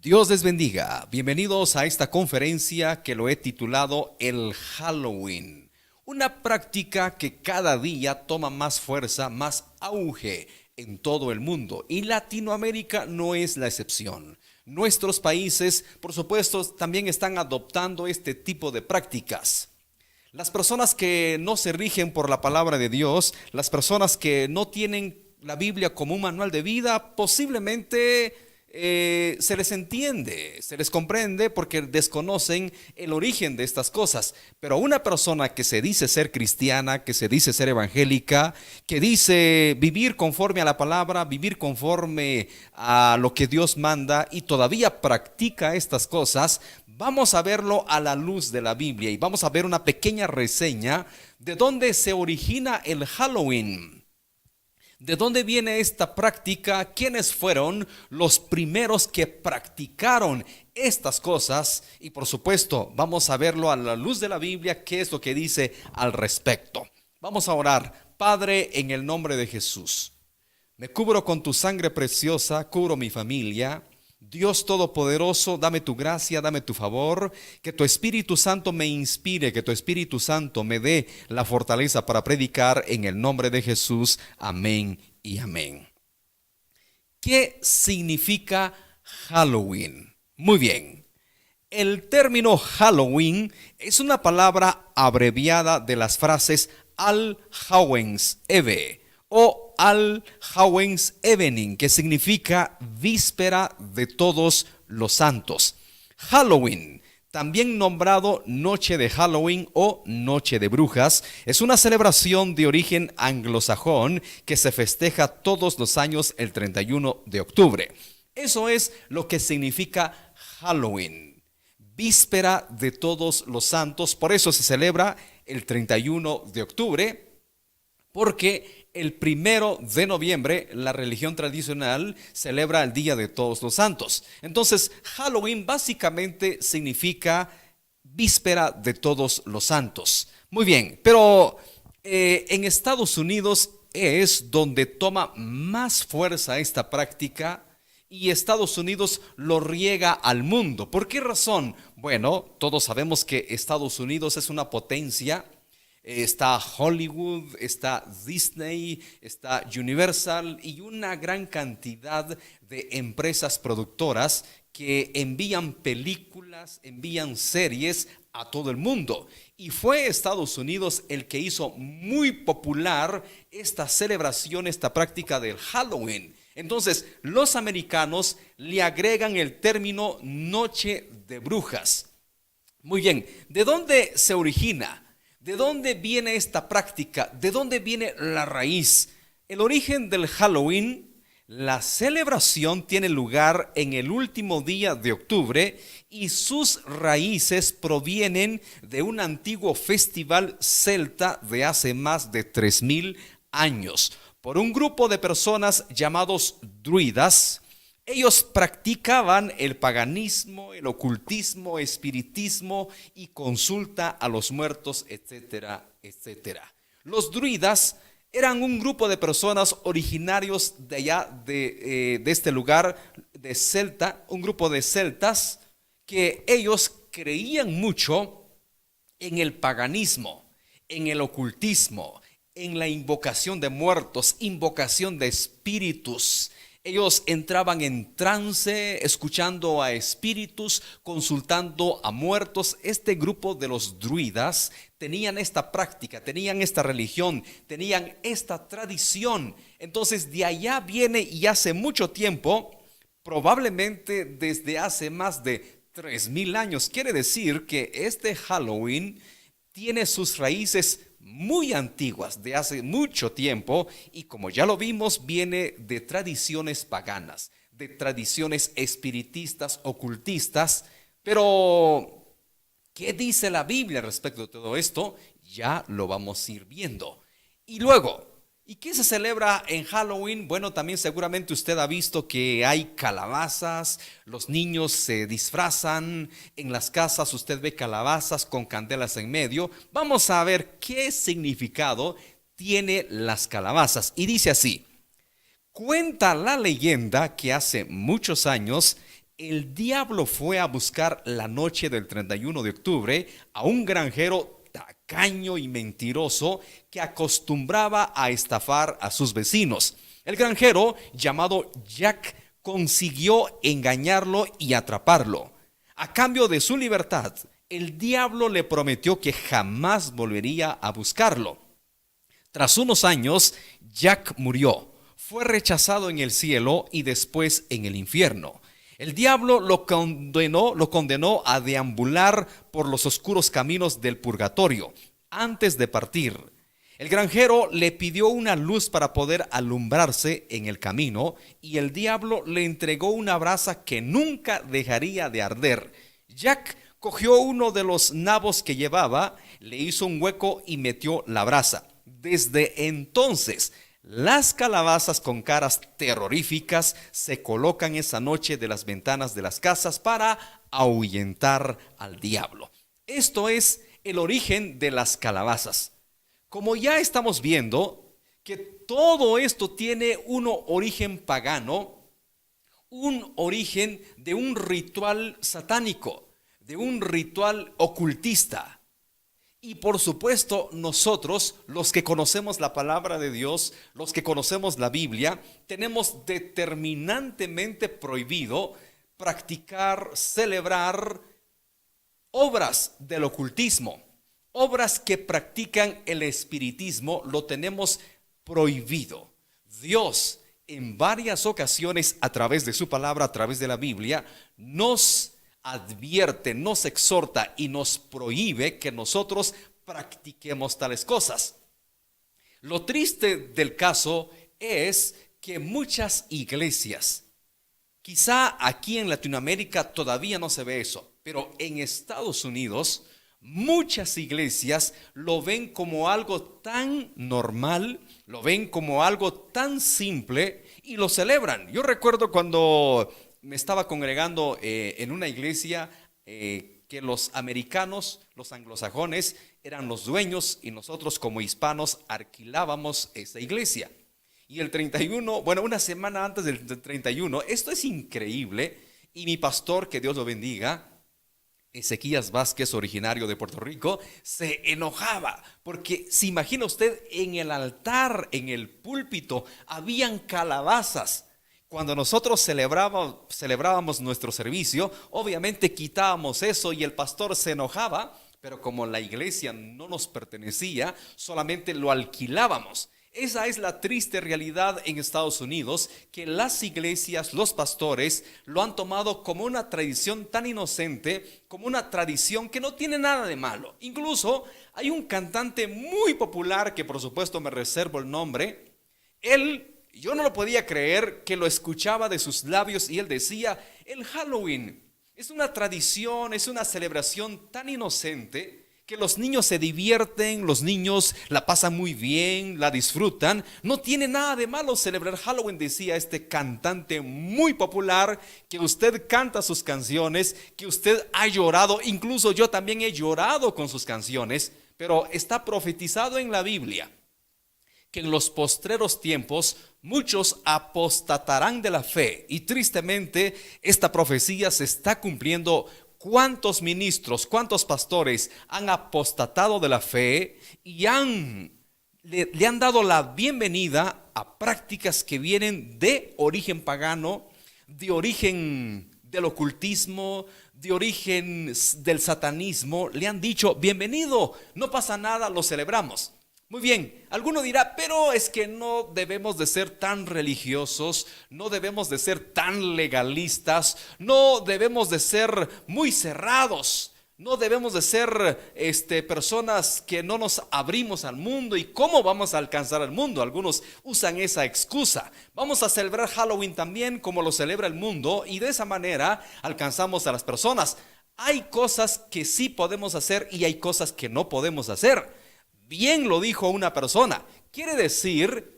Dios les bendiga. Bienvenidos a esta conferencia que lo he titulado El Halloween. Una práctica que cada día toma más fuerza, más auge en todo el mundo. Y Latinoamérica no es la excepción. Nuestros países, por supuesto, también están adoptando este tipo de prácticas. Las personas que no se rigen por la palabra de Dios, las personas que no tienen la Biblia como un manual de vida, posiblemente se les entiende, se les comprende porque desconocen el origen de estas cosas. Pero una persona que se dice ser cristiana, que se dice ser evangélica, que dice vivir conforme a la palabra, vivir conforme a lo que Dios manda y todavía practica estas cosas, vamos a verlo a la luz de la Biblia y vamos a ver una pequeña reseña de dónde se origina el Halloween. ¿De dónde viene esta práctica? ¿Quiénes fueron los primeros que practicaron estas cosas? Y por supuesto, vamos a verlo a la luz de la Biblia, qué es lo que dice al respecto. Vamos a orar. Padre, en el nombre de Jesús, me cubro con tu sangre preciosa, cubro mi familia. Dios Todopoderoso, dame tu gracia, dame tu favor, que tu Espíritu Santo me inspire, que tu Espíritu Santo me dé la fortaleza para predicar en el nombre de Jesús. Amén y amén. ¿Qué significa Halloween? Muy bien. El término Halloween es una palabra abreviada de las frases All Hallows Eve o All Hallows Evening, que significa víspera de todos los santos. Halloween, también nombrado Noche de Halloween o Noche de Brujas, es una celebración de origen anglosajón que se festeja todos los años el 31 de octubre. Eso es lo que significa Halloween, víspera de todos los santos. Por eso se celebra el 31 de octubre, porque el 1 de noviembre la religión tradicional celebra el Día de Todos los Santos. Entonces, Halloween básicamente significa víspera de todos los santos. Muy bien, pero en Estados Unidos es donde toma más fuerza esta práctica y Estados Unidos lo riega al mundo. ¿Por qué razón? Bueno, todos sabemos que Estados Unidos es una potencia. Está Hollywood, está Disney, está Universal y una gran cantidad de empresas productoras que envían películas, envían series a todo el mundo. Y fue Estados Unidos el que hizo muy popular esta celebración, esta práctica del Halloween. Entonces, los americanos le agregan el término Noche de Brujas. Muy bien, ¿de dónde se origina? ¿De dónde viene esta práctica? ¿De dónde viene la raíz? El origen del Halloween, la celebración tiene lugar en el último día de octubre y sus raíces provienen de un antiguo festival celta de hace más de 3000 años por un grupo de personas llamados druidas. Ellos practicaban el paganismo, el ocultismo, espiritismo y consulta a los muertos, etcétera, etcétera. Los druidas eran un grupo de personas originarios de allá, de este lugar de Celta, un grupo de celtas que ellos creían mucho en el paganismo, en el ocultismo, en la invocación de muertos, invocación de espíritus. Ellos entraban en trance, escuchando a espíritus, consultando a muertos. Este grupo de los druidas tenían esta práctica, tenían esta religión, tenían esta tradición. Entonces de allá viene y hace mucho tiempo, probablemente desde hace más de 3000 años. Quiere decir que este Halloween tiene sus raíces muy antiguas, de hace mucho tiempo, y como ya lo vimos, viene de tradiciones paganas, de tradiciones espiritistas, ocultistas. Pero ¿qué dice la Biblia respecto de todo esto? Ya lo vamos a ir viendo. Y luego, ¿y qué se celebra en Halloween? Bueno, también seguramente usted ha visto que hay calabazas, los niños se disfrazan, en las casas usted ve calabazas con candelas en medio. Vamos a ver qué significado tiene las calabazas. Y dice así: cuenta la leyenda que hace muchos años El diablo fue a buscar la noche del 31 de octubre a un granjero tacaño y mentiroso que acostumbraba a estafar a sus vecinos. El granjero, llamado Jack, consiguió engañarlo y atraparlo. A cambio de su libertad, el diablo le prometió que jamás volvería a buscarlo. Tras unos años, Jack murió. Fue rechazado en el cielo y después en el infierno. El diablo lo condenó a deambular por los oscuros caminos del purgatorio antes de partir. El granjero le pidió una luz para poder alumbrarse en el camino y el diablo le entregó una brasa que nunca dejaría de arder. Jack cogió uno de los nabos que llevaba, le hizo un hueco y metió la brasa. Desde entonces, las calabazas con caras terroríficas se colocan esa noche de las ventanas de las casas para ahuyentar al diablo. Esto es el origen de las calabazas. Como ya estamos viendo que todo esto tiene un origen pagano, un origen de un ritual satánico, de un ritual ocultista. Y por supuesto nosotros, los que conocemos la palabra de Dios, los que conocemos la Biblia, tenemos determinantemente prohibido practicar, celebrar obras del ocultismo. Obras que practican el espiritismo lo tenemos prohibido. Dios en varias ocasiones a través de su palabra, a través de la Biblia, nos advierte, nos exhorta y nos prohíbe que nosotros practiquemos tales cosas. Lo triste del caso es que muchas iglesias, quizá aquí en Latinoamérica todavía no se ve eso, pero en Estados Unidos muchas iglesias lo ven como algo tan normal, lo ven como algo tan simple y lo celebran. Yo recuerdo cuando me estaba congregando en una iglesia que los americanos, los anglosajones, eran los dueños y nosotros como hispanos alquilábamos esa iglesia. Y el 31, bueno, una semana antes del 31, esto es increíble, y mi pastor, que Dios lo bendiga, Ezequías Vázquez, originario de Puerto Rico, se enojaba porque se imagina usted en el altar, en el púlpito, habían calabazas. Cuando nosotros celebrábamos nuestro servicio, obviamente quitábamos eso y el pastor se enojaba, pero como la iglesia no nos pertenecía, solamente lo alquilábamos. Esa es la triste realidad en Estados Unidos, que las iglesias, los pastores, lo han tomado como una tradición tan inocente, como una tradición que no tiene nada de malo. Incluso hay un cantante muy popular, que por supuesto me reservo el nombre. Yo no lo podía creer que lo escuchaba de sus labios y él decía, el Halloween es una tradición, es una celebración tan inocente que los niños se divierten, los niños la pasan muy bien, la disfrutan. No tiene nada de malo celebrar Halloween, decía este cantante muy popular, que usted canta sus canciones, que usted ha llorado, incluso yo también he llorado con sus canciones, pero está profetizado en la Biblia que en los postreros tiempos muchos apostatarán de la fe, y tristemente esta profecía se está cumpliendo. ¿Cuántos ministros, cuántos pastores han apostatado de la fe y le han dado la bienvenida a prácticas que vienen de origen pagano, de origen del ocultismo, de origen del satanismo? Le han dicho, bienvenido, no pasa nada, lo celebramos. Muy bien, alguno dirá, pero es que no debemos de ser tan religiosos, no debemos de ser tan legalistas, no debemos de ser muy cerrados, no debemos de ser personas que no nos abrimos al mundo. ¿Y cómo vamos a alcanzar al mundo? Algunos usan esa excusa. Vamos a celebrar Halloween también como lo celebra el mundo y de esa manera alcanzamos a las personas. Hay cosas que sí podemos hacer y hay cosas que no podemos hacer. Bien lo dijo una persona, quiere decir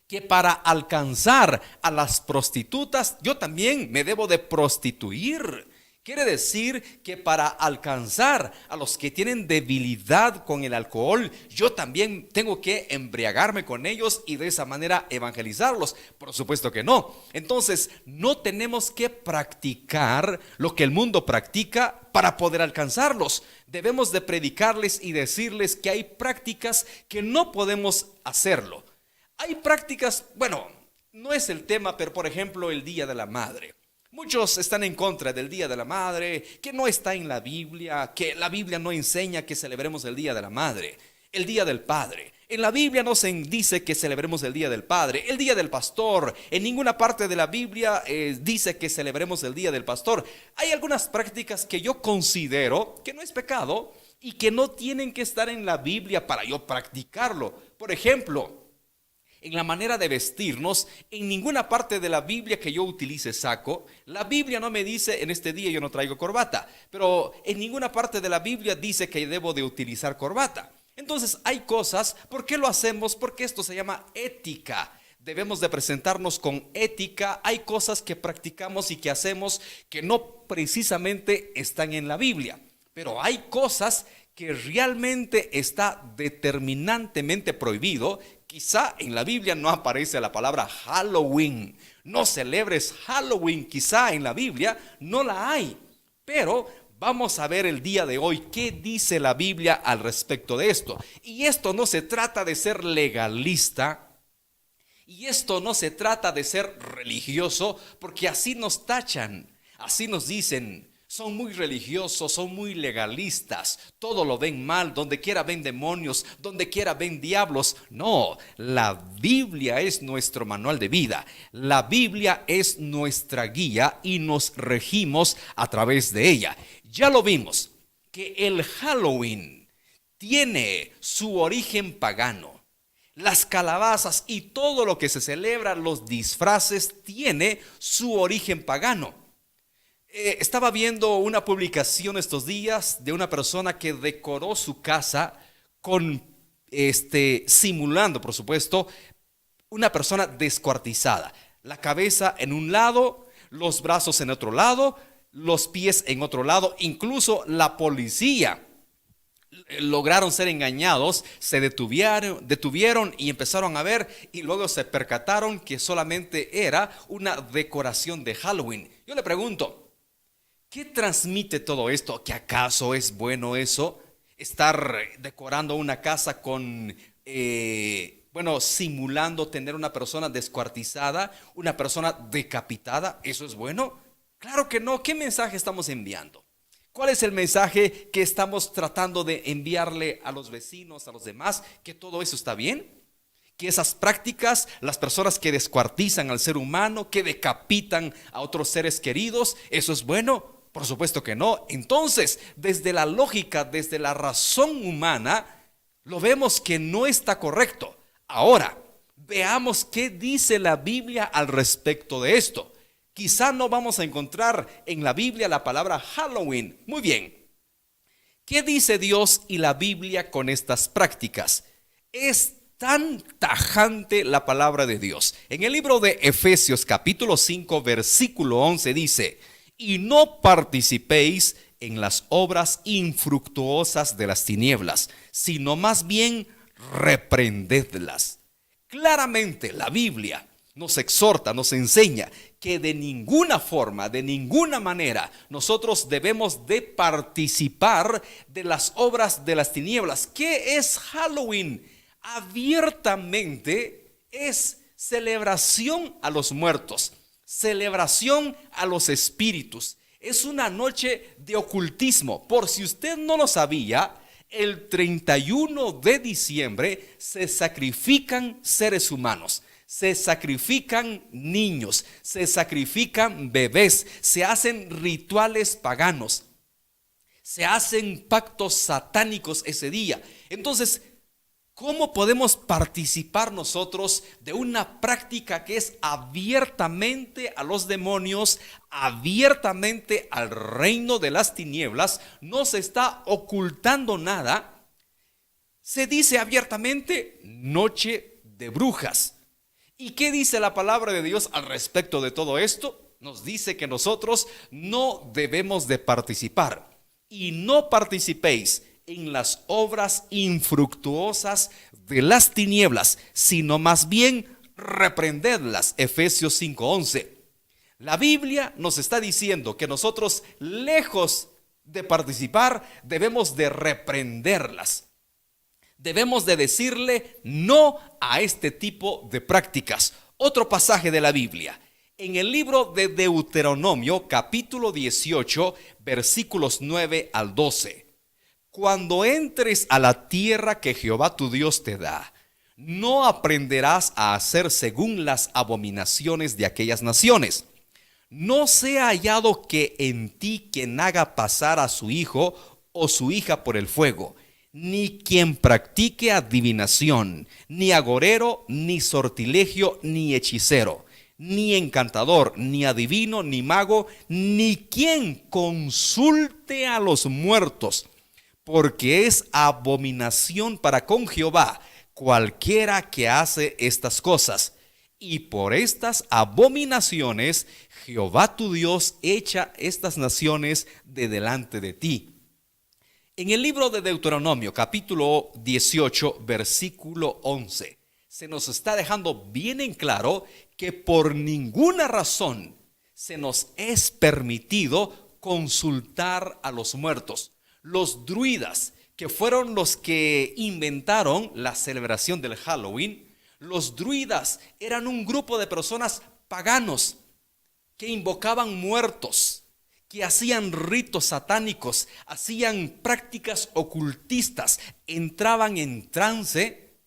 que para alcanzar a las prostitutas, yo también me debo de prostituir. Quiere decir que para alcanzar a los que tienen debilidad con el alcohol, yo también tengo que embriagarme con ellos y de esa manera evangelizarlos. Por supuesto que no. Entonces, no tenemos que practicar lo que el mundo practica para poder alcanzarlos. Debemos de predicarles y decirles que hay prácticas que no podemos hacerlo. Hay prácticas, bueno, no es el tema, pero por ejemplo el Día de la Madre. Muchos están en contra del Día de la Madre, que no está en la Biblia, que la Biblia no enseña que celebremos el Día de la Madre, el Día del Padre. En la Biblia no se dice que celebremos el Día del Padre, el Día del Pastor. En ninguna parte de la Biblia dice que celebremos el Día del Pastor. Hay algunas prácticas que yo considero que no es pecado y que no tienen que estar en la Biblia para yo practicarlo. Por ejemplo, en la manera de vestirnos, en ninguna parte de la Biblia que yo utilice saco. La Biblia no me dice, en este día yo no traigo corbata, pero en ninguna parte de la Biblia dice que debo de utilizar corbata. Entonces hay cosas, ¿por qué lo hacemos? Porque esto se llama ética. Debemos de presentarnos con ética. Hay cosas que practicamos y que hacemos que no precisamente están en la Biblia, pero hay cosas que realmente está determinantemente prohibido. Quizá en la Biblia no aparece la palabra Halloween. No celebres Halloween, quizá en la Biblia no la hay. Pero vamos a ver el día de hoy qué dice la Biblia al respecto de esto. Y esto no se trata de ser legalista. Y esto no se trata de ser religioso, porque así nos tachan, así nos dicen. Son muy religiosos, son muy legalistas, todo lo ven mal, donde quiera ven demonios, donde quiera ven diablos. No, la Biblia es nuestro manual de vida, la Biblia es nuestra guía y nos regimos a través de ella. Ya lo vimos, que el Halloween tiene su origen pagano. Las calabazas y todo lo que se celebra, los disfraces, tiene su origen pagano. Estaba viendo una publicación estos días de una persona que decoró su casa con, simulando, por supuesto, una persona descuartizada. La cabeza en un lado, los brazos en otro lado, los pies en otro lado. Incluso la policía lograron ser engañados, se detuvieron y empezaron a ver, y luego se percataron que solamente era una decoración de Halloween. Yo le pregunto, ¿qué transmite todo esto? ¿Que acaso es bueno eso? Estar decorando una casa con, simulando tener una persona descuartizada, una persona decapitada. ¿Eso es bueno? Claro que no. ¿Qué mensaje estamos enviando? ¿Cuál es el mensaje que estamos tratando de enviarle a los vecinos, a los demás? ¿Que todo eso está bien? ¿Que esas prácticas, las personas que descuartizan al ser humano, que decapitan a otros seres queridos, eso es bueno? Por supuesto que no. Entonces, desde la lógica, desde la razón humana, lo vemos que no está correcto. Ahora, veamos qué dice la Biblia al respecto de esto. Quizá no vamos a encontrar en la Biblia la palabra Halloween. Muy bien. ¿Qué dice Dios y la Biblia con estas prácticas? Es tan tajante la palabra de Dios. En el libro de Efesios capítulo 5 versículo 11 dice: y no participéis en las obras infructuosas de las tinieblas, sino más bien reprendedlas. Claramente la Biblia nos exhorta, nos enseña que de ninguna forma, de ninguna manera, nosotros debemos de participar de las obras de las tinieblas. ¿Qué es Halloween? Abiertamente es celebración a los muertos, celebración a los espíritus. Es una noche de ocultismo. Por si usted no lo sabía, el 31 de diciembre se sacrifican seres humanos, se sacrifican niños, se sacrifican bebés, se hacen rituales paganos, se hacen pactos satánicos ese día. Entonces, ¿cómo podemos participar nosotros de una práctica que es abiertamente a los demonios, abiertamente al reino de las tinieblas? No se está ocultando nada. Se dice abiertamente noche de brujas. ¿Y qué dice la palabra de Dios al respecto de todo esto? nos dice que nosotros no debemos de participar. Y no participéis en las obras infructuosas de las tinieblas, sino más bien reprendedlas. Efesios 5:11. La Biblia nos está diciendo que nosotros, lejos de participar, debemos de reprenderlas. Debemos de decirle no a este tipo de prácticas. Otro pasaje de la Biblia. En el libro de Deuteronomio, capítulo 18, versículos 9 al 12. Cuando entres a la tierra que Jehová tu Dios te da, no aprenderás a hacer según las abominaciones de aquellas naciones. No sea hallado que en ti quien haga pasar a su hijo o su hija por el fuego, ni quien practique adivinación, ni agorero, ni sortilegio, ni hechicero, ni encantador, ni adivino, ni mago, ni quien consulte a los muertos, porque es abominación para con Jehová cualquiera que hace estas cosas. Y por estas abominaciones Jehová tu Dios echa estas naciones de delante de ti. En el libro de Deuteronomio, capítulo 18, versículo 11, se nos está dejando bien en claro que por ninguna razón se nos es permitido consultar a los muertos. Los druidas, que fueron los que inventaron la celebración del Halloween, los druidas eran un grupo de personas paganos que invocaban muertos, que hacían ritos satánicos, hacían prácticas ocultistas, entraban en trance,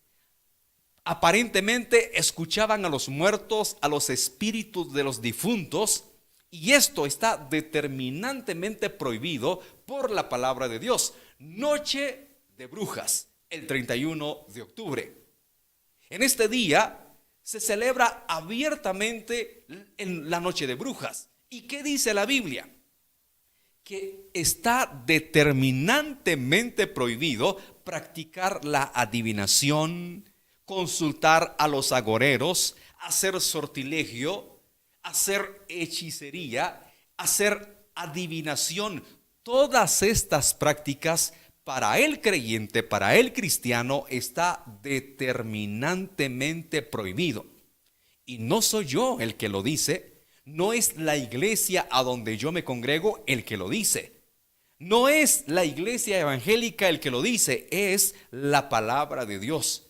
aparentemente escuchaban a los muertos, a los espíritus de los difuntos, y esto está determinantemente prohibido por la palabra de Dios. Noche de brujas, el 31 de octubre. En este día se celebra abiertamente en la noche de brujas. ¿Y qué dice la Biblia? Que está determinantemente prohibido practicar la adivinación, consultar a los agoreros, hacer sortilegio, hacer hechicería, hacer adivinación. Todas estas prácticas para el creyente, para el cristiano, está determinantemente prohibido. Y no soy yo el que lo dice, no es la iglesia a donde yo me congrego el que lo dice, no es la iglesia evangélica el que lo dice, es la palabra de Dios.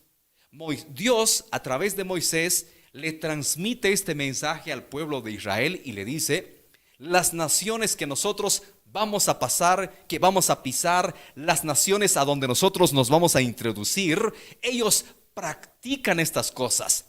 Dios, a través de Moisés, le transmite este mensaje al pueblo de Israel y le dice: las naciones que nosotros vamos a pasar, que vamos a pisar, las naciones a donde nosotros nos vamos a introducir, ellos practican estas cosas,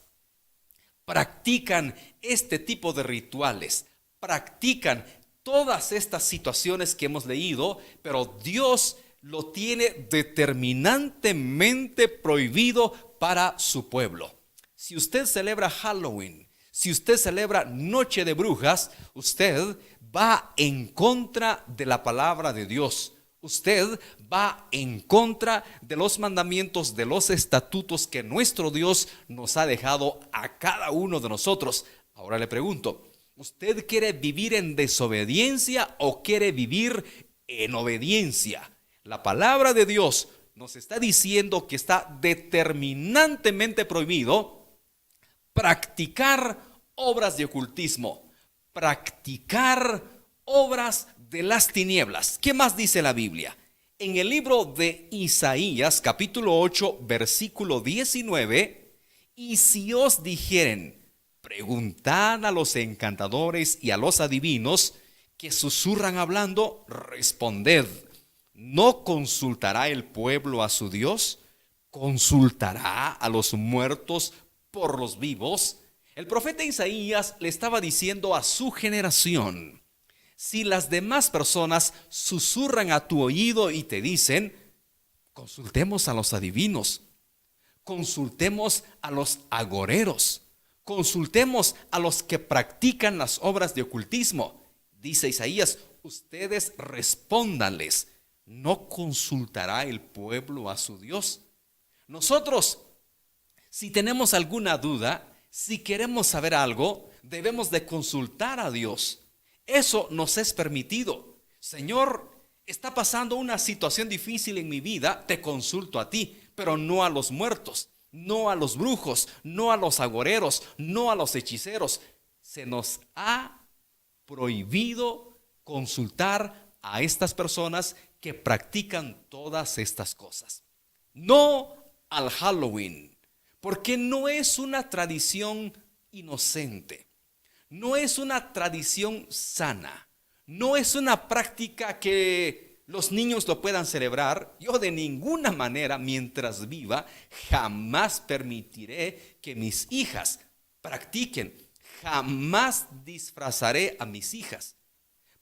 practican este tipo de rituales, practican todas estas situaciones que hemos leído, pero Dios lo tiene determinantemente prohibido para su pueblo. Si usted celebra Halloween, si usted celebra Noche de Brujas, usted va en contra de la palabra de Dios. Usted va en contra de los mandamientos, de los estatutos que nuestro Dios nos ha dejado a cada uno de nosotros. Ahora le pregunto, ¿usted quiere vivir en desobediencia o quiere vivir en obediencia? La palabra de Dios nos está diciendo que está determinantemente prohibido practicar obras de ocultismo, practicar obras de las tinieblas. ¿Qué más dice la Biblia? En el libro de Isaías, capítulo 8, versículo 19, y si os dijeren, preguntad a los encantadores y a los adivinos que susurran hablando, responded, ¿no consultará el pueblo a su Dios? ¿Consultará a los muertos por los vivos? El profeta Isaías le estaba diciendo a su generación: si las demás personas susurran a tu oído y te dicen, consultemos a los adivinos, consultemos a los agoreros, consultemos a los que practican las obras de ocultismo, dice Isaías, ustedes respóndanles, ¿no consultará el pueblo a su Dios? Nosotros, si tenemos alguna duda, si queremos saber algo, debemos de consultar a Dios. Eso nos es permitido. Señor, está pasando una situación difícil en mi vida, te consulto a ti, pero no a los muertos, no a los brujos, no a los agoreros, no a los hechiceros. Se nos ha prohibido consultar a estas personas que practican todas estas cosas. No al Halloween, porque no es una tradición inocente, no es una tradición sana, no es una práctica que los niños lo puedan celebrar. Yo de ninguna manera, mientras viva, jamás permitiré que mis hijas practiquen, jamás disfrazaré a mis hijas,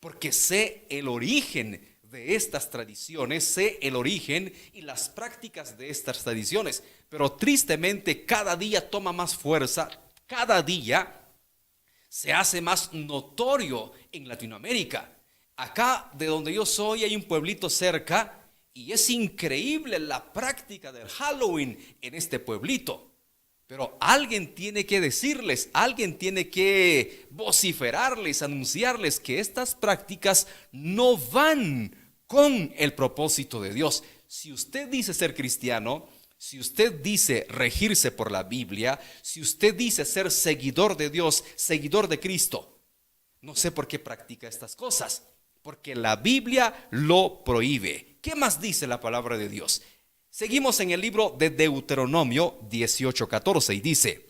porque sé el origen de estas tradiciones, sé el origen y las prácticas de estas tradiciones, pero tristemente cada día toma más fuerza, cada día se hace más notorio en Latinoamérica. Acá de donde yo soy hay un pueblito cerca y es increíble la práctica del Halloween en este pueblito. Pero alguien tiene que decirles, alguien tiene que vociferarles, anunciarles que estas prácticas no van con el propósito de Dios. Si usted dice ser cristiano, si usted dice regirse por la Biblia, si usted dice ser seguidor de Dios, seguidor de Cristo, no sé por qué practica estas cosas, porque la Biblia lo prohíbe. ¿Qué más dice la palabra de Dios? Seguimos en el libro de Deuteronomio 18:14 y dice: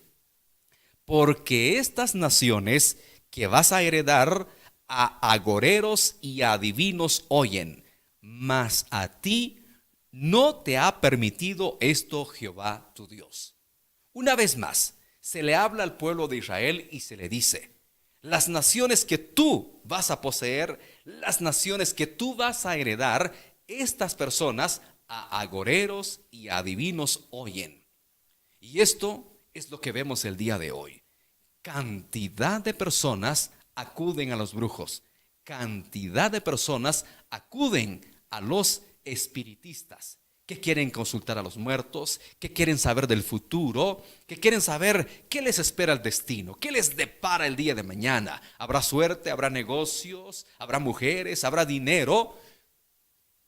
porque estas naciones que vas a heredar a agoreros y a adivinos oyen, mas a ti no te ha permitido esto Jehová tu Dios. Una vez más, se le habla al pueblo de Israel y se le dice: las naciones que tú vas a poseer, las naciones que tú vas a heredar, estas personas a agoreros y a adivinos oyen. Y esto es lo que vemos el día de hoy. Cantidad de personas acuden a los brujos, cantidad de personas acuden a los espiritistas, que quieren consultar a los muertos, que quieren saber del futuro, que quieren saber qué les espera el destino, qué les depara el día de mañana. ¿Habrá suerte? ¿Habrá negocios? ¿Habrá mujeres? ¿Habrá dinero?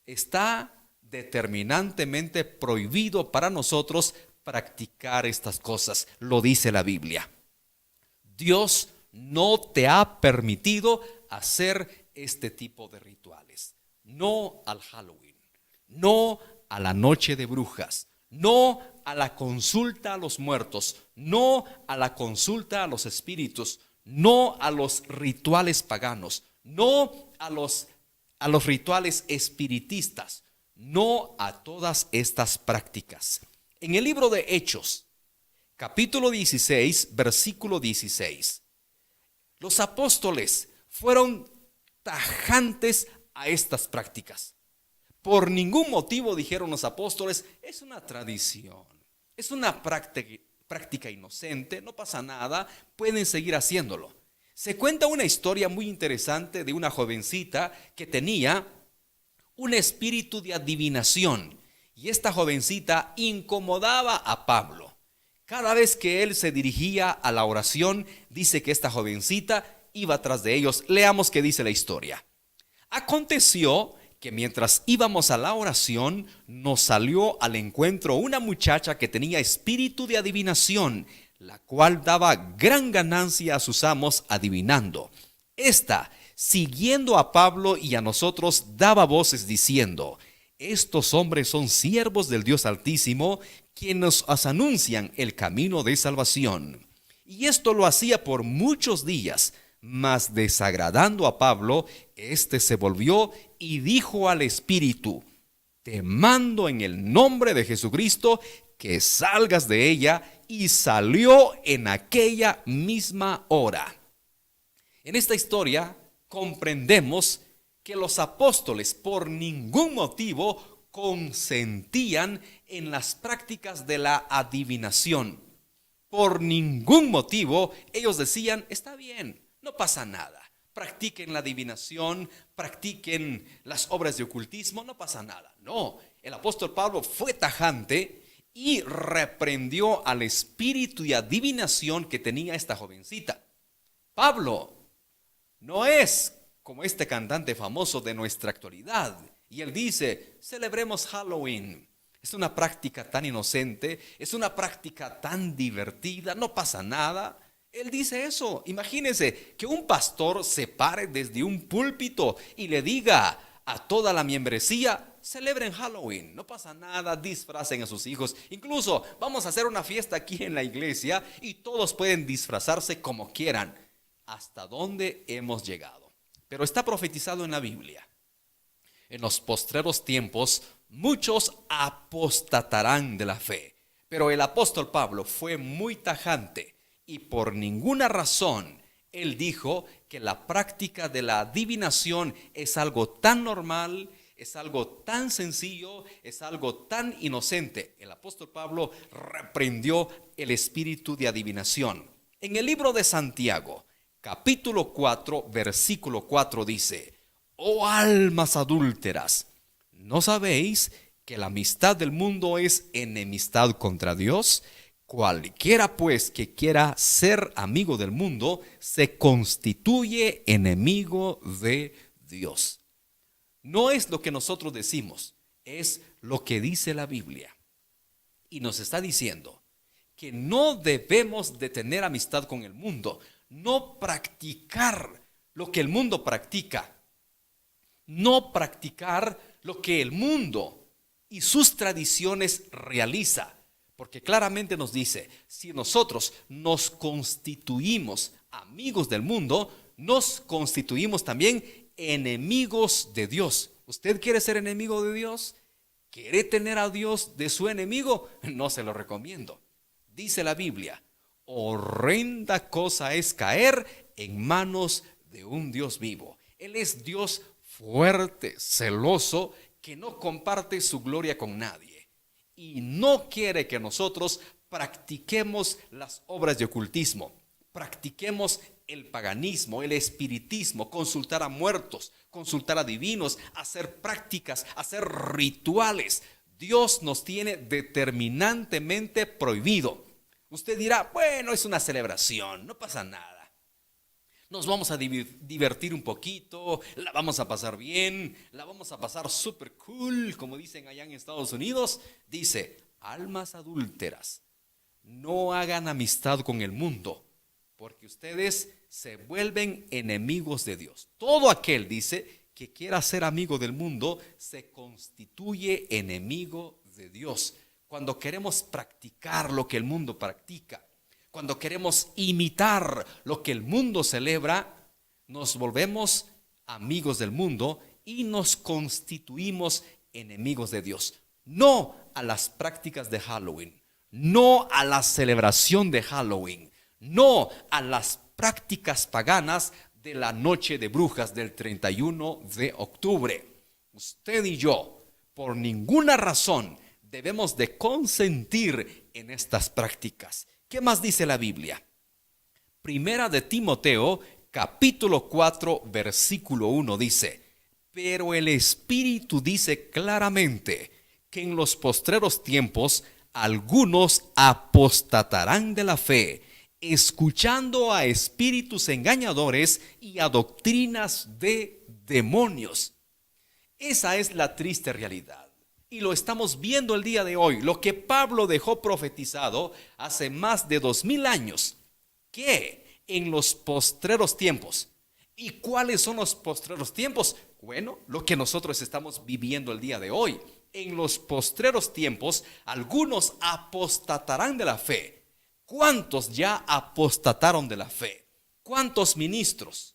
Está determinantemente prohibido para nosotros practicar estas cosas, lo dice la Biblia. Dios no te ha permitido hacer este tipo de rituales. No al Halloween, no a la noche de brujas, no a la consulta a los muertos, no a la consulta a los espíritus, no a los rituales paganos, no a los rituales espiritistas, no a todas estas prácticas. En el libro de Hechos, capítulo 16, versículo 16, los apóstoles fueron tajantes a estas prácticas. Por ningún motivo, dijeron los apóstoles, es una tradición, es una práctica inocente, no pasa nada, pueden seguir haciéndolo. Se cuenta una historia muy interesante de una jovencita que tenía un espíritu de adivinación, y esta jovencita incomodaba a Pablo. Cada vez que él se dirigía a la oración, dice que esta jovencita iba tras de ellos. Leamos qué dice la historia. Aconteció que mientras íbamos a la oración, nos salió al encuentro una muchacha que tenía espíritu de adivinación, la cual daba gran ganancia a sus amos adivinando. Esta, siguiendo a Pablo y a nosotros, daba voces diciendo: estos hombres son siervos del Dios Altísimo, quienes nos anuncian el camino de salvación. Y esto lo hacía por muchos días, mas desagradando a Pablo, éste se volvió y dijo al espíritu: te mando en el nombre de Jesucristo que salgas de ella, y salió en aquella misma hora. En esta historia comprendemos que los apóstoles por ningún motivo consentían en las prácticas de la adivinación. Por ningún motivo ellos decían: está bien, no pasa nada, practiquen la adivinación, practiquen las obras de ocultismo, no pasa nada. No, el apóstol Pablo fue tajante y reprendió al espíritu de adivinación que tenía esta jovencita. Pablo no es como este cantante famoso de nuestra actualidad. Y él dice, celebremos Halloween. Es una práctica tan inocente, es una práctica tan divertida, no pasa nada. Él dice eso. Imagínense que un pastor se pare desde un púlpito y le diga a toda la membresía, celebren Halloween, no pasa nada, disfracen a sus hijos. Incluso vamos a hacer una fiesta aquí en la iglesia y todos pueden disfrazarse como quieran. ¿Hasta dónde hemos llegado? Pero está profetizado en la Biblia. En los postreros tiempos, muchos apostatarán de la fe. Pero el apóstol Pablo fue muy tajante y por ninguna razón él dijo que la práctica de la adivinación es algo tan normal, es algo tan sencillo, es algo tan inocente. El apóstol Pablo reprendió el espíritu de adivinación. En el libro de Santiago, capítulo 4, versículo 4 dice: oh almas adúlteras, ¿no sabéis que la amistad del mundo es enemistad contra Dios? Cualquiera pues que quiera ser amigo del mundo se constituye enemigo de Dios. No es lo que nosotros decimos, es lo que dice la Biblia. Y nos está diciendo que no debemos de tener amistad con el mundo, no practicar lo que el mundo practica. No practicar lo que el mundo y sus tradiciones realiza, porque claramente nos dice, si nosotros nos constituimos amigos del mundo, nos constituimos también enemigos de Dios. ¿Usted quiere ser enemigo de Dios? ¿Quiere tener a Dios de su enemigo? No se lo recomiendo. Dice la Biblia, horrenda cosa es caer en manos de un Dios vivo. Él es Dios fuerte, celoso, que no comparte su gloria con nadie y no quiere que nosotros practiquemos las obras de ocultismo, practiquemos el paganismo, el espiritismo, consultar a muertos, consultar a divinos, hacer prácticas, hacer rituales. Dios nos tiene determinantemente prohibido. Usted dirá, bueno, es una celebración, no pasa nada. Nos vamos a divertir un poquito, la vamos a pasar bien, la vamos a pasar super cool, como dicen allá en Estados Unidos. Dice, almas adúlteras, no hagan amistad con el mundo, porque ustedes se vuelven enemigos de Dios. Todo aquel, dice, que quiera ser amigo del mundo, se constituye enemigo de Dios. Cuando queremos practicar lo que el mundo practica, cuando queremos imitar lo que el mundo celebra, nos volvemos amigos del mundo y nos constituimos enemigos de Dios. No a las prácticas de Halloween, no a la celebración de Halloween, no a las prácticas paganas de la noche de brujas del 31 de octubre. Usted y yo, por ninguna razón, debemos de consentir en estas prácticas. ¿Qué más dice la Biblia? Primera de Timoteo, capítulo 4, versículo 1 dice: pero el Espíritu dice claramente que en los postreros tiempos algunos apostatarán de la fe, escuchando a espíritus engañadores y a doctrinas de demonios. Esa es la triste realidad. Y lo estamos viendo el día de hoy, lo que Pablo dejó profetizado hace más de 2000 años, que en los postreros tiempos. ¿Y cuáles son los postreros tiempos? Bueno, lo que nosotros estamos viviendo el día de hoy. En los postreros tiempos, algunos apostatarán de la fe. ¿Cuántos ya apostataron de la fe? ¿Cuántos ministros?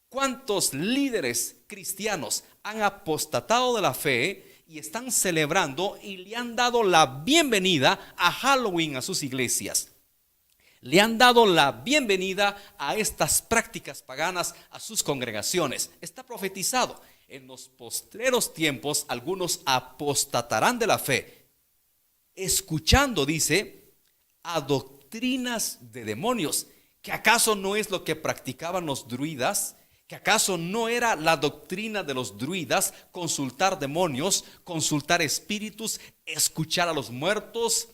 ¿Cuántos líderes cristianos han apostatado de la fe y están celebrando y le han dado la bienvenida a Halloween a sus iglesias? Le han dado la bienvenida a estas prácticas paganas a sus congregaciones. Está profetizado. En los postreros tiempos algunos apostatarán de la fe, escuchando, dice, a doctrinas de demonios. ¿Que acaso no es lo que practicaban los druidas? ¿Que acaso no era la doctrina de los druidas consultar demonios, consultar espíritus, escuchar a los muertos,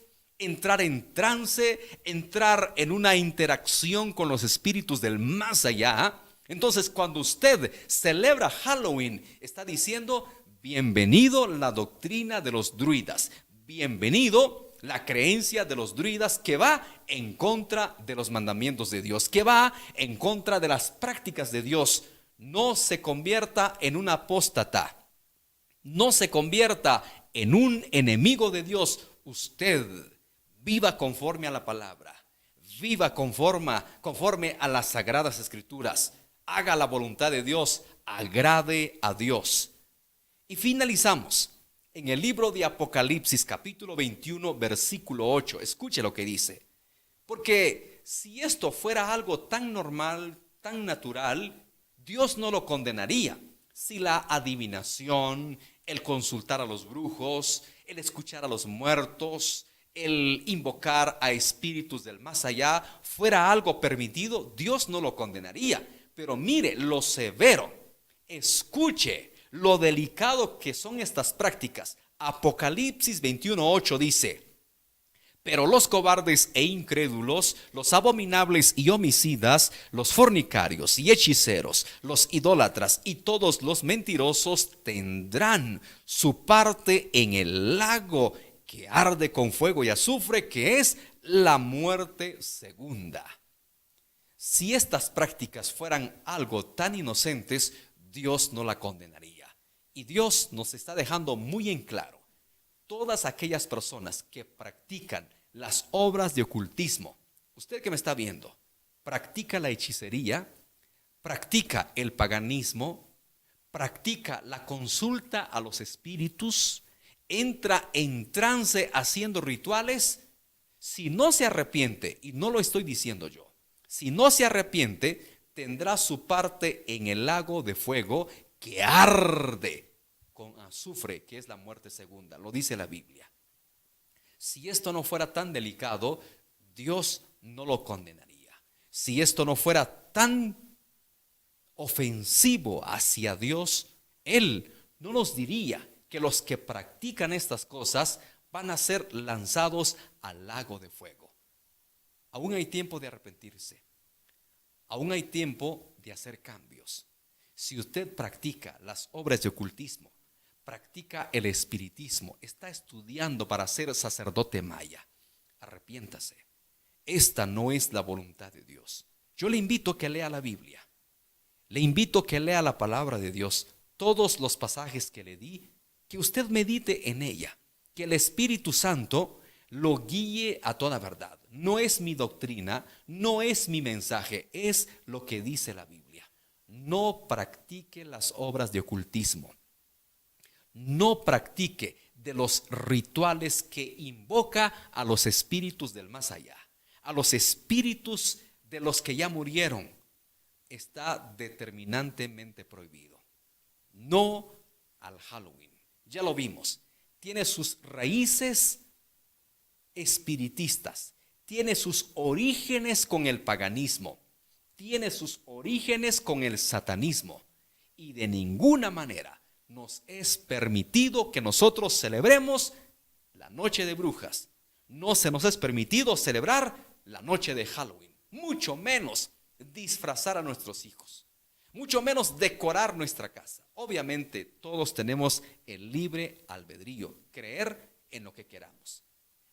entrar en trance, entrar en una interacción con los espíritus del más allá. Entonces, cuando usted celebra Halloween, está diciendo: bienvenido la doctrina de los druidas, bienvenido la creencia de los druidas que va en contra de los mandamientos de Dios, que va en contra de las prácticas de Dios. No se convierta en un apóstata, no se convierta en un enemigo de Dios. Usted viva conforme a la palabra, viva conforme a las sagradas escrituras, haga la voluntad de Dios, agrade a Dios. Y finalizamos en el libro de Apocalipsis, capítulo 21, versículo 8. Escuche lo que dice: porque si esto fuera algo tan normal, tan natural, Dios no lo condenaría. Si la adivinación, el consultar a los brujos, el escuchar a los muertos, el invocar a espíritus del más allá fuera algo permitido, Dios no lo condenaría. Pero mire lo severo, escuche lo delicado que son estas prácticas. Apocalipsis 21:8 dice: pero los cobardes e incrédulos, los abominables y homicidas, los fornicarios y hechiceros, los idólatras y todos los mentirosos tendrán su parte en el lago que arde con fuego y azufre, que es la muerte segunda. Si estas prácticas fueran algo tan inocentes, Dios no la condenaría. Y Dios nos está dejando muy en claro: todas aquellas personas que practican las obras de ocultismo, usted que me está viendo, practica la hechicería, practica el paganismo, practica la consulta a los espíritus, entra en trance haciendo rituales, si no se arrepiente, y no lo estoy diciendo yo, si no se arrepiente, tendrá su parte en el lago de fuego que arde con azufre, que es la muerte segunda. Lo dice la Biblia. Si esto no fuera tan delicado, Dios no lo condenaría. Si esto no fuera tan ofensivo hacia Dios, Él no nos diría que los que practican estas cosas van a ser lanzados al lago de fuego. Aún hay tiempo de arrepentirse. Aún hay tiempo de hacer cambios. Si usted practica las obras de ocultismo, practica el espiritismo, está estudiando para ser sacerdote maya, arrepiéntase. Esta no es la voluntad de Dios. Yo le invito a que lea la Biblia. Le invito a que lea la palabra de Dios, todos los pasajes que le di, que usted medite en ella, que el Espíritu Santo lo guíe a toda verdad. No es mi doctrina, no es mi mensaje, es lo que dice la Biblia. No practique las obras de ocultismo. No practique de los rituales que invoca a los espíritus del más allá, a los espíritus de los que ya murieron. Está determinantemente prohibido. No al Halloween. Ya lo vimos. Tiene sus raíces espiritistas. Tiene sus orígenes con el paganismo. Tiene sus orígenes con el satanismo. Y de ninguna manera nos es permitido que nosotros celebremos la noche de brujas. No se nos es permitido celebrar la noche de Halloween. Mucho menos disfrazar a nuestros hijos. Mucho menos decorar nuestra casa. Obviamente todos tenemos el libre albedrío, creer en lo que queramos.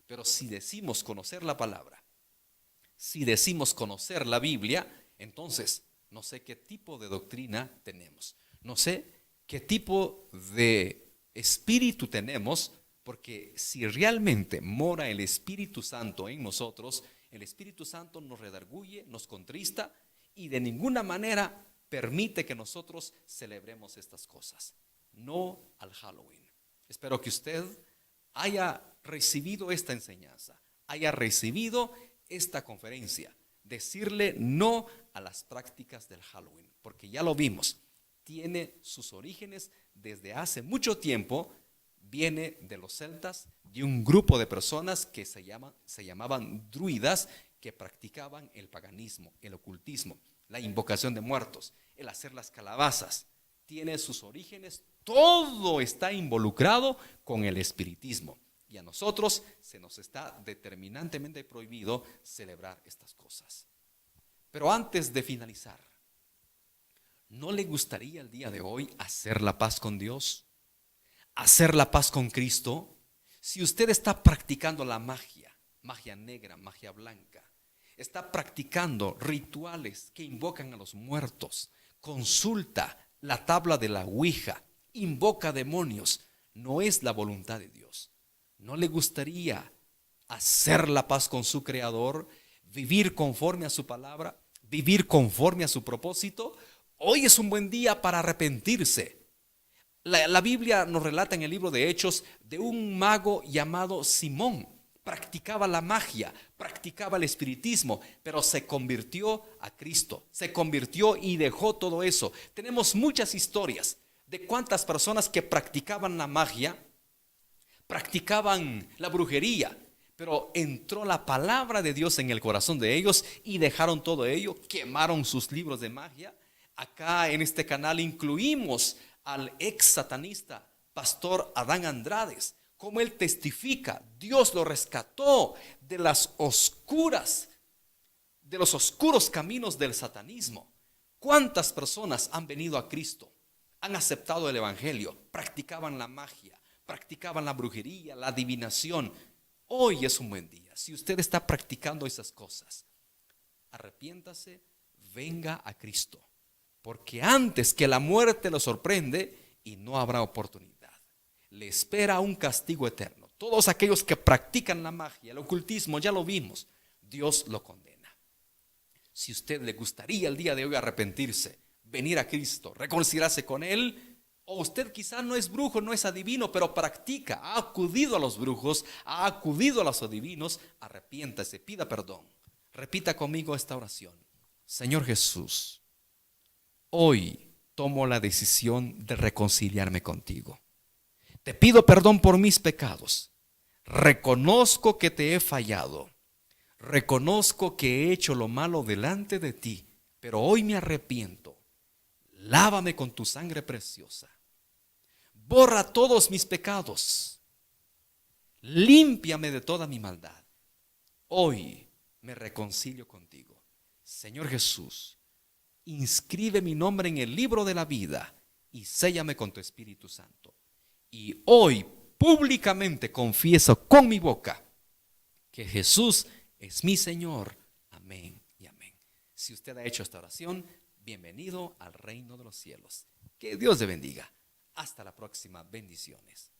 Pero si decimos conocer la palabra, si decimos conocer la Biblia, entonces no sé qué tipo de doctrina tenemos. No sé qué tipo de espíritu tenemos, porque si realmente mora el Espíritu Santo en nosotros, el Espíritu Santo nos redarguye, nos contrista y de ninguna manera permite que nosotros celebremos estas cosas. No al Halloween. Espero que usted haya recibido esta enseñanza, haya recibido esta conferencia. Decirle no a las prácticas del Halloween, porque ya lo vimos, tiene sus orígenes desde hace mucho tiempo, viene de los celtas, de un grupo de personas que se llamaban druidas, que practicaban el paganismo, el ocultismo, la invocación de muertos, el hacer las calabazas. Tiene sus orígenes, todo está involucrado con el espiritismo. Y a nosotros se nos está determinantemente prohibido celebrar estas cosas. Pero antes de finalizar, ¿no le gustaría el día de hoy hacer la paz con Dios? ¿Hacer la paz con Cristo? Si usted está practicando la magia, magia negra, magia blanca, está practicando rituales que invocan a los muertos, consulta la tabla de la Ouija, invoca demonios, no es la voluntad de Dios. ¿No le gustaría hacer la paz con su Creador, vivir conforme a su palabra, vivir conforme a su propósito? Hoy es un buen día para arrepentirse. La Biblia nos relata en el libro de Hechos de un mago llamado Simón. Practicaba la magia, practicaba el espiritismo, pero se convirtió a Cristo, se convirtió y dejó todo eso. Tenemos muchas historias de cuántas personas que practicaban la magia, practicaban la brujería, pero entró la palabra de Dios en el corazón de ellos y dejaron todo ello, quemaron sus libros de magia. Acá en este canal incluimos al ex satanista pastor Adán Andrades, como él testifica, Dios lo rescató de los oscuros caminos del satanismo. ¿Cuántas personas han venido a Cristo? Han aceptado el evangelio, practicaban la magia, practicaban la brujería, la adivinación. Hoy es un buen día. Si usted está practicando esas cosas, arrepiéntase, venga a Cristo, porque antes que la muerte lo sorprende y no habrá oportunidad. Le espera un castigo eterno. Todos aquellos que practican la magia, el ocultismo, ya lo vimos, Dios lo condena. Si usted le gustaría el día de hoy arrepentirse, venir a Cristo, reconciliarse con Él, o usted quizá no es brujo, no es adivino, pero practica, ha acudido a los brujos, ha acudido a los adivinos, arrepiéntase, pida perdón. Repita conmigo esta oración. Señor Jesús, hoy tomo la decisión de reconciliarme contigo. Te pido perdón por mis pecados. Reconozco que te he fallado. Reconozco que he hecho lo malo delante de ti, pero hoy me arrepiento. Lávame con tu sangre preciosa. Borra todos mis pecados. Límpiame de toda mi maldad. Hoy me reconcilio contigo. Señor Jesús, inscribe mi nombre en el libro de la vida y séllame con tu Espíritu Santo. Y hoy públicamente confieso con mi boca que Jesús es mi Señor. Amén y amén. Si usted ha hecho esta oración, bienvenido al reino de los cielos. Que Dios le bendiga. Hasta la próxima. Bendiciones.